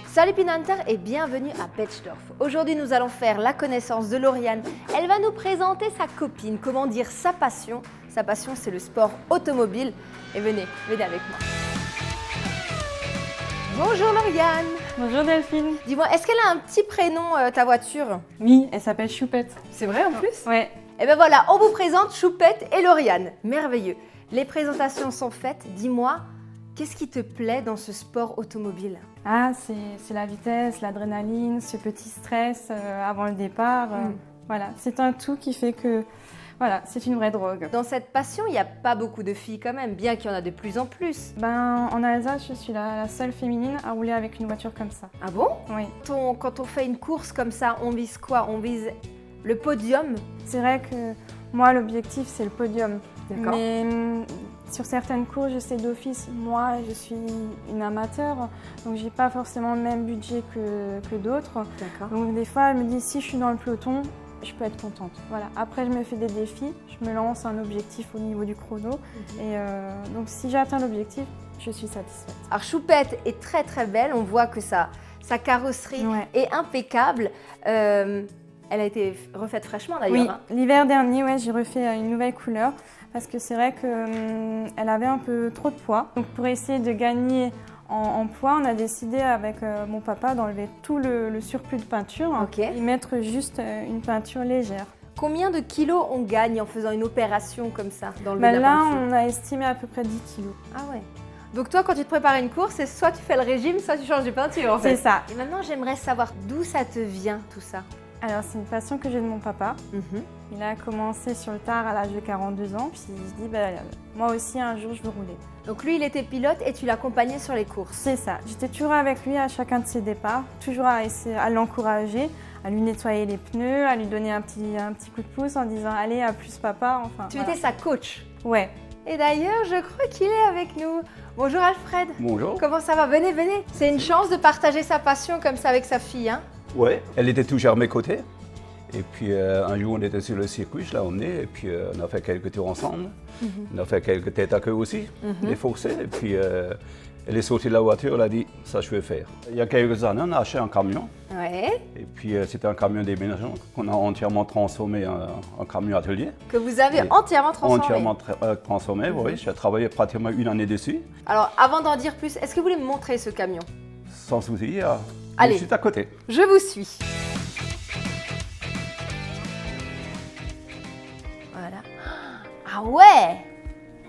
Salut Pinhunter et bienvenue à Betschdorf. Aujourd'hui, nous allons faire la connaissance de Lauriane. Elle va nous présenter sa copine, comment dire sa passion. Sa passion, c'est le sport automobile. Et venez avec moi. Bonjour Lauriane. Bonjour Delphine. Dis-moi, est-ce qu'elle a un petit prénom, ta voiture? Oui, elle s'appelle Choupette. C'est vrai en plus? Ouais. Et ben voilà, on vous présente Choupette et Lauriane. Merveilleux. Les présentations sont faites. Dis-moi, qu'est-ce qui te plaît dans ce sport automobile? Ah, c'est la vitesse, l'adrénaline, ce petit stress avant le départ. Voilà, c'est un tout qui fait que voilà, c'est une vraie drogue. Dans cette passion, il n'y a pas beaucoup de filles quand même, bien qu'il y en a de plus en plus. En Alsace, je suis la seule féminine à rouler avec une voiture comme ça. Ah bon? Oui. Quand on fait une course comme ça, on vise quoi? On vise le podium? C'est vrai que moi, l'objectif, c'est le podium. D'accord. Mais sur certaines courses, je sais d'office, moi, je suis une amateur, donc j'ai pas forcément le même budget que d'autres. D'accord. Donc des fois, elle me dit, si je suis dans le peloton, je peux être contente. Voilà. Après, je me fais des défis, je me lance un objectif au niveau du chrono. Et donc, si j'atteins l'objectif, je suis satisfaite. Alors, Choupette est très très belle. On voit que sa carrosserie est impeccable. Elle a été refaite fraîchement d'ailleurs. Oui, l'hiver dernier, j'ai refait une nouvelle couleur parce que c'est vrai qu'elle avait un peu trop de poids. Donc, pour essayer de gagner en poids, on a décidé avec mon papa d'enlever tout le surplus de peinture et mettre juste une peinture légère. Combien de kilos on gagne en faisant une opération comme ça d'enlever la Là, peinture? on a estimé à peu près 10 kilos. Ah ouais. Donc toi, quand tu te prépares une course, c'est soit tu fais le régime, soit tu changes de peinture en fait. C'est ça. Et maintenant, j'aimerais savoir d'où ça te vient tout ça. Alors, c'est une passion que j'ai de mon papa. Il a commencé sur le tard à l'âge de 42 ans, puis il se dit, moi aussi, un jour, je veux rouler. Donc lui, il était pilote et tu l'accompagnais sur les courses? C'est ça. J'étais toujours avec lui à chacun de ses départs, toujours à essayer à l'encourager, à lui nettoyer les pneus, à lui donner un petit coup de pouce en disant, allez, à plus papa, enfin. Tu étais sa coach? Ouais. Et d'ailleurs, je crois qu'il est avec nous. Bonjour Alfred. Bonjour. Comment ça va? Venez. C'est une chance de partager sa passion comme ça avec sa fille, hein? Ouais, elle était toujours à mes côtés. Et puis un jour, on était sur le circuit, je l'ai emmenée, et puis on a fait quelques tours ensemble. On a fait quelques têtes à queue aussi, les forcés. Et puis elle est sortie de la voiture, elle a dit, ça je vais faire. Il y a quelques années, on a acheté un camion. Ouais. Et puis c'était un camion déménagement qu'on a entièrement transformé en camion atelier. Que vous avez entièrement transformé? Entièrement transformé, oui. J'ai travaillé pratiquement 1 année dessus. Alors, avant d'en dire plus, est-ce que vous voulez me montrer ce camion? Sans souci, allez, juste à côté. Je vous suis. Voilà. Ah ouais!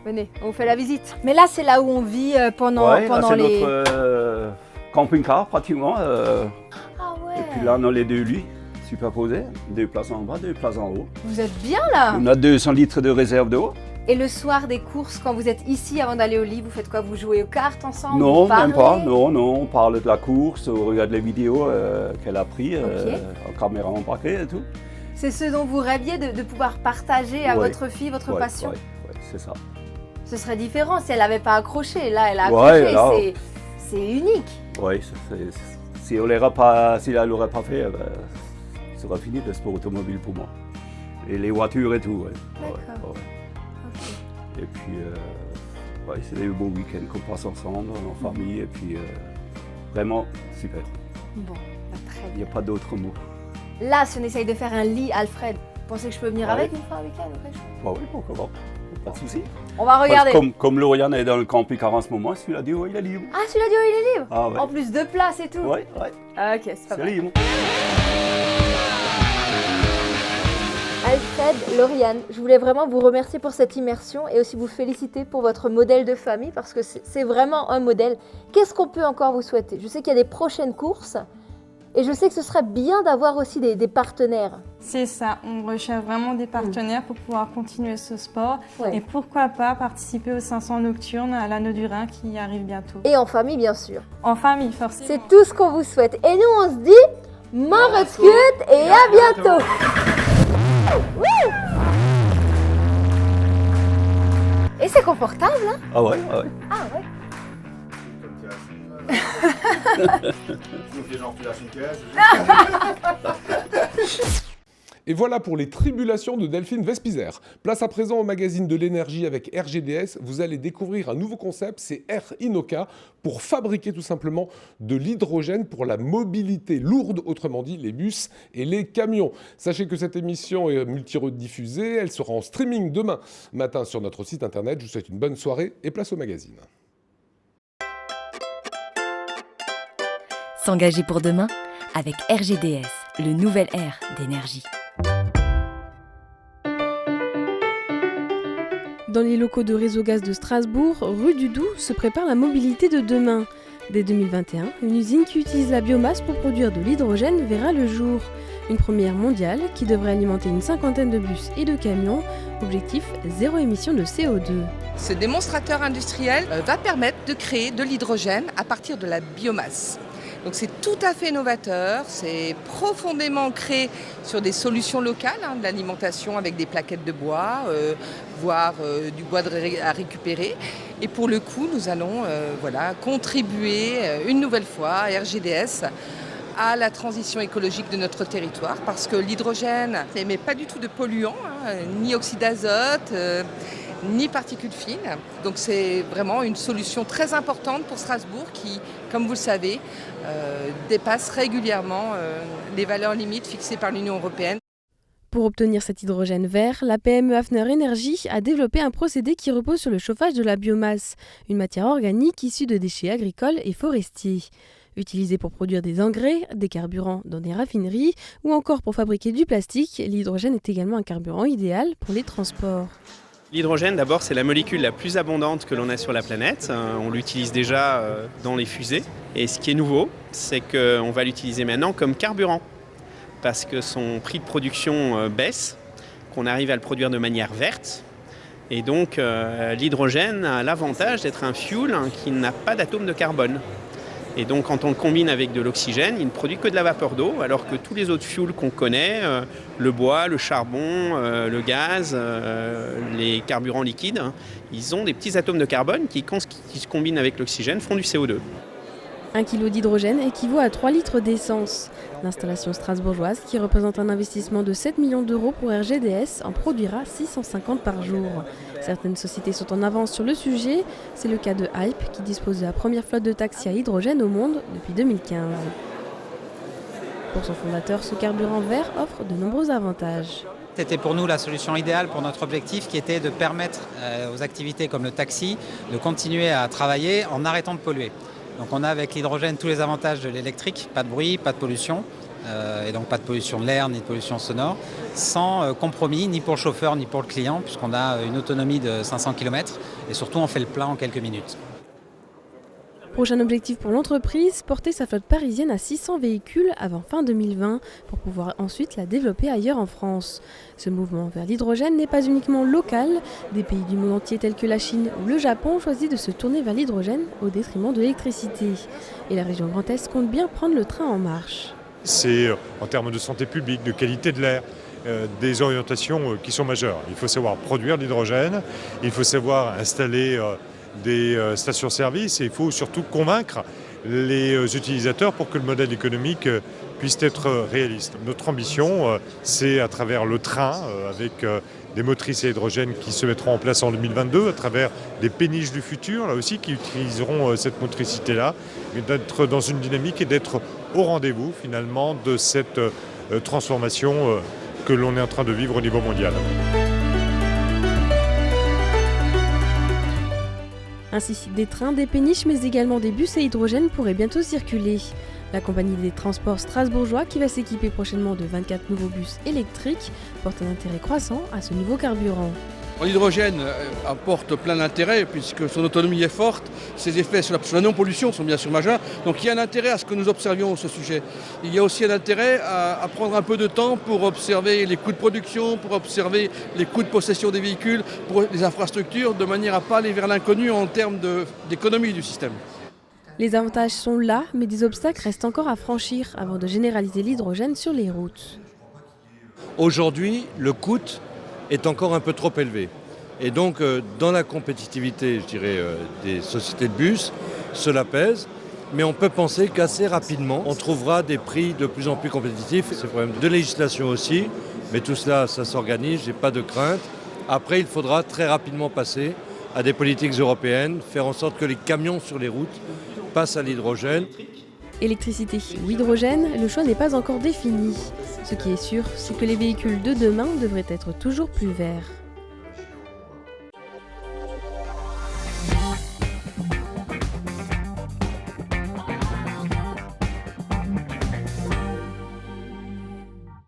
Venez, on vous fait la visite. Mais là, c'est là où on vit pendant là, c'est les... notre camping-car, pratiquement. Ah ouais! Et puis là, on a les 2 lits superposés, 2 places en bas, 2 places en haut. Vous êtes bien là! On a 200 litres de réserve d'eau. Et le soir des courses, quand vous êtes ici avant d'aller au lit, vous faites quoi? Vous jouez aux cartes ensemble? Non, vous parlez? même pas. Non, on parle de la course, on regarde les vidéos qu'elle a prises en caméra embarquée et tout. C'est ce dont vous rêviez de pouvoir partager à votre fille votre passion? Oui, c'est ça. Ce serait différent si elle n'avait pas accroché. Là, elle a accroché, c'est unique. Oui, si elle l'aurait pas fait, ça aurait fini le sport automobile pour moi. Et les voitures et tout, D'accord. Et puis, c'est des beaux week-ends qu'on passe ensemble, en famille, et puis vraiment super. Bon, très bien. Il n'y a pas d'autres mots. Là, si on essaye de faire un lit, Alfred, vous pensez que je peux venir avec une fois un week-end ou quelque chose? Oui, pourquoi pas. Pas de souci. On va regarder. Comme Lauriane est dans le camping-car en ce moment, celui-là du haut, il est libre. Ah, celui-là du haut, il est libre. Ah, ouais. En plus de place et tout. Ouais. Ah, ok, c'est pas mal. libre. Alfred, Lauriane, je voulais vraiment vous remercier pour cette immersion et aussi vous féliciter pour votre modèle de famille parce que c'est vraiment un modèle. Qu'est-ce qu'on peut encore vous souhaiter? Je sais qu'il y a des prochaines courses et je sais que ce serait bien d'avoir aussi des partenaires. C'est ça, on recherche vraiment des partenaires pour pouvoir continuer ce sport et pourquoi pas participer aux 500 nocturnes à l'Anneau du Rhin qui arrive bientôt. Et en famille bien sûr. En famille forcément. C'est tout ce qu'on vous souhaite. Et nous on se dit, Moreskut et à bientôt. Et c'est confortable, hein? Ah ouais. Ah ouais. Et voilà pour les tribulations de Delphine Vespizer. Place à présent au magazine de l'énergie avec RGDS. Vous allez découvrir un nouveau concept, c'est Air-Inoca, pour fabriquer tout simplement de l'hydrogène pour la mobilité lourde, autrement dit les bus et les camions. Sachez que cette émission est multi-rediffusée, elle sera en streaming demain matin sur notre site internet. Je vous souhaite une bonne soirée et place au magazine. S'engager pour demain avec RGDS, le nouvel air d'énergie. Dans les locaux de Réseau Gaz de Strasbourg, rue du Doubs, se prépare la mobilité de demain. Dès 2021, une usine qui utilise la biomasse pour produire de l'hydrogène verra le jour. Une première mondiale qui devrait alimenter une cinquantaine de bus et de camions. Objectif, 0 émission de CO2. Ce démonstrateur industriel va permettre de créer de l'hydrogène à partir de la biomasse. Donc c'est tout à fait novateur, c'est profondément ancré sur des solutions locales, de l'alimentation avec des plaquettes de bois, voire du bois à récupérer. Et pour le coup, nous allons contribuer une nouvelle fois à RGDS à la transition écologique de notre territoire, parce que l'hydrogène n'émet pas du tout de polluants, ni oxyde d'azote, ni particules fines. Donc c'est vraiment une solution très importante pour Strasbourg qui, comme vous le savez, dépasse régulièrement les valeurs limites fixées par l'Union européenne. Pour obtenir cet hydrogène vert, la PME Hafner Energy a développé un procédé qui repose sur le chauffage de la biomasse, une matière organique issue de déchets agricoles et forestiers. Utilisée pour produire des engrais, des carburants dans des raffineries ou encore pour fabriquer du plastique, l'hydrogène est également un carburant idéal pour les transports. L'hydrogène, d'abord, c'est la molécule la plus abondante que l'on a sur la planète. On l'utilise déjà dans les fusées. Et ce qui est nouveau, c'est qu'on va l'utiliser maintenant comme carburant. Parce que son prix de production baisse, qu'on arrive à le produire de manière verte. Et donc, l'hydrogène a l'avantage d'être un fuel qui n'a pas d'atome de carbone. Et donc, quand on le combine avec de l'oxygène, il ne produit que de la vapeur d'eau, alors que tous les autres fuels qu'on connaît, le bois, le charbon, le gaz, les carburants liquides, ils ont des petits atomes de carbone qui, quand ils se combinent avec l'oxygène, font du CO2. 1 kg d'hydrogène équivaut à 3 litres d'essence. L'installation strasbourgeoise, qui représente un investissement de 7 millions d'euros pour RGDS, en produira 650 par jour. Certaines sociétés sont en avance sur le sujet. C'est le cas de Hype, qui dispose de la première flotte de taxis à hydrogène au monde depuis 2015. Pour son fondateur, ce carburant vert offre de nombreux avantages. C'était pour nous la solution idéale pour notre objectif qui était de permettre aux activités comme le taxi de continuer à travailler en arrêtant de polluer. Donc on a avec l'hydrogène tous les avantages de l'électrique, pas de bruit, pas de pollution, et donc pas de pollution de l'air ni de pollution sonore, sans compromis ni pour le chauffeur ni pour le client, puisqu'on a une autonomie de 500 km et surtout on fait le plein en quelques minutes. Prochain objectif pour l'entreprise, porter sa flotte parisienne à 600 véhicules avant fin 2020 pour pouvoir ensuite la développer ailleurs en France. Ce mouvement vers l'hydrogène n'est pas uniquement local. Des pays du monde entier tels que la Chine ou le Japon ont choisi de se tourner vers l'hydrogène au détriment de l'électricité. Et la région Grand Est compte bien prendre le train en marche. C'est en termes de santé publique, de qualité de l'air, des orientations qui sont majeures. Il faut savoir produire de l'hydrogène, il faut savoir installer des stations-service et il faut surtout convaincre les utilisateurs pour que le modèle économique puisse être réaliste. Notre ambition, c'est à travers le train, avec des motrices à hydrogène qui se mettront en place en 2022, à travers des péniches du futur, là aussi, qui utiliseront cette motricité-là, d'être dans une dynamique et d'être au rendez-vous, finalement, de cette transformation que l'on est en train de vivre au niveau mondial. Ainsi, des trains, des péniches, mais également des bus à hydrogène pourraient bientôt circuler. La compagnie des transports strasbourgeois, qui va s'équiper prochainement de 24 nouveaux bus électriques, porte un intérêt croissant à ce nouveau carburant. L'hydrogène apporte plein d'intérêts puisque son autonomie est forte, ses effets sur la non-pollution sont bien sûr majeurs. Donc il y a un intérêt à ce que nous observions ce sujet. Il y a aussi un intérêt à prendre un peu de temps pour observer les coûts de production, pour observer les coûts de possession des véhicules, pour les infrastructures, de manière à ne pas aller vers l'inconnu en termes d'économie du système. Les avantages sont là, mais des obstacles restent encore à franchir avant de généraliser l'hydrogène sur les routes. Aujourd'hui, le coût est encore un peu trop élevé. Et donc, dans la compétitivité, je dirais, des sociétés de bus, cela pèse. Mais on peut penser qu'assez rapidement, on trouvera des prix de plus en plus compétitifs. C'est un problème de législation aussi, mais tout cela, ça s'organise, j'ai pas de crainte. Après, il faudra très rapidement passer à des politiques européennes, faire en sorte que les camions sur les routes passent à l'hydrogène. Électricité ou hydrogène, le choix n'est pas encore défini. Ce qui est sûr, c'est que les véhicules de demain devraient être toujours plus verts.